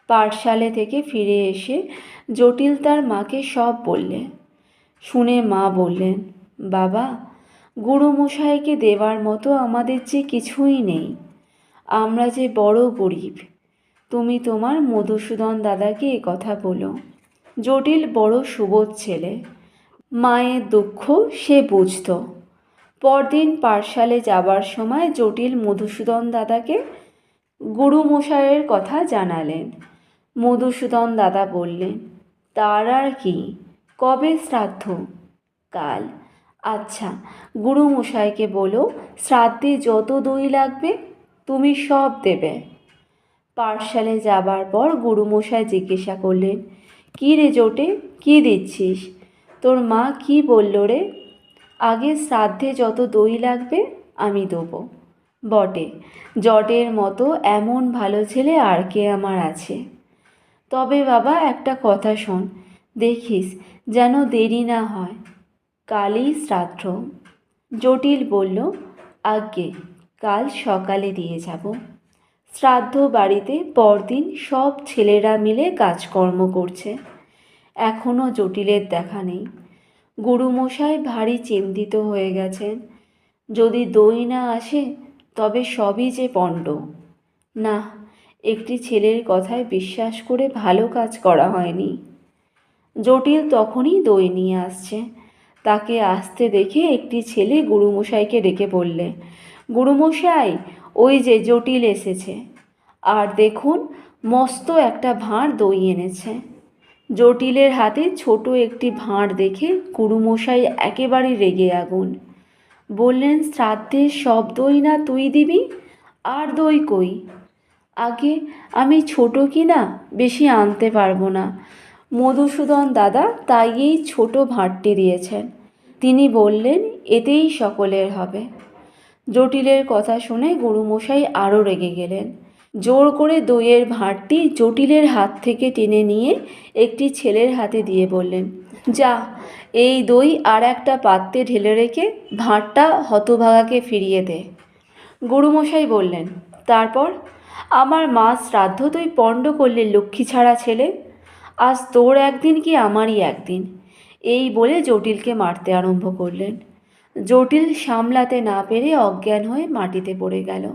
পাঠশালে থেকে ফিরে এসে জটিল তার মাকে সব বললে। শুনে মা বললেন, বাবা, গুরুমশাইকে দেওয়ার মতো আমাদের যে কিছুই নেই, আমরা যে বড় গরিব। তুমি তোমার মধুসূদন দাদাকে এ কথা বলো। জটিল বড় সুবোধ ছেলে, মায়ের দুঃখ সে বুঝত। পরদিন পাঠশালে যাবার সময় জটিল মধুসূদন দাদাকে গুরুমশাইয়ের কথা জানালেন। মধুসূদন দাদা বললেন, তার আর কি, কবে শ্রাদ্ধ? কাল। আচ্ছা, গুরুমশাইকে বলো শ্রাদ্ধে যত দই লাগবে তুমি সব দেবে। পাঠশালে যাবার পর গুরুমশাই জিজ্ঞাসা করলেন, কী রে জোটে, কী দিচ্ছিস? তোর মা কি বলল রে? আগে শ্রাদ্ধে যত দই লাগবে আমি দেবো। বটে, জটের মতো এমন ভালো ছেলে আর কে আমার আছে? তবে বাবা একটা কথা শোন, দেখিস যেন দেরি না হয়, কালই শ্রাদ্ধ। জটিল বলল, আজ্ঞে, কাল সকালে দিয়ে যাব। শ্রাদ্ধ বাড়িতে পরদিন সব ছেলেরা মিলে কাজকর্ম করছে। এখনও জটিলের দেখা নেই। গুরুমশাই ভারী চিন্তিত হয়ে গেছেন। যদি দই না আসে তবে সবই যে পণ্ড। না, একটি ছেলের কথায় বিশ্বাস করে ভালো কাজ করা হয়নি। জটিল তখনই দই নিয়ে আসছে। তাকে আসতে দেখে একটি ছেলে গুরুমশাইকে ডেকে বললে, গুরুমশাই, ওই যে জটিল এসেছে, আর দেখুন মস্ত একটা ভাঁড় দই এনেছে। জটিলের হাতে ছোট একটি ভাঁড় দেখে গুরুমশাই একেবারে রেগে আগুন। বললেন, শ্রাদ্ধের সব দই না তুই দিবি, আর দই কই? আগে আমি ছোট কিনা বেশি আনতে পারবো না। মধুসূদন দাদা তাই এই ছোট ভাঁড়টি দিয়েছেন। তিনি বললেন, এতেই সকলের হবে। জটিলের কথা শুনে গুরুমশাই আরও রেগে গেলেন। জোর করে দইয়ের ভাঁড়টি জটিলের হাত থেকে টেনে নিয়ে একটি ছেলের হাতে দিয়ে বললেন, যা, এই দই আর একটা পাত্রে ঢেলে রেখে ভাঁড়টা হতভাগাকে ফিরিয়ে দে। গুরুমশাই বললেন, তারপর? আমার মা শ্রাদ্ধ তুই পণ্ড করলে লক্ষ্মী ছাড়া ছেলে, আজ তোর একদিন কি আমারই একদিন। এই বলে জটিলকে মারতে আরম্ভ করলেন। জটিল সামলাতে না পেরে অজ্ঞান হয়ে মাটিতে পড়ে গেল।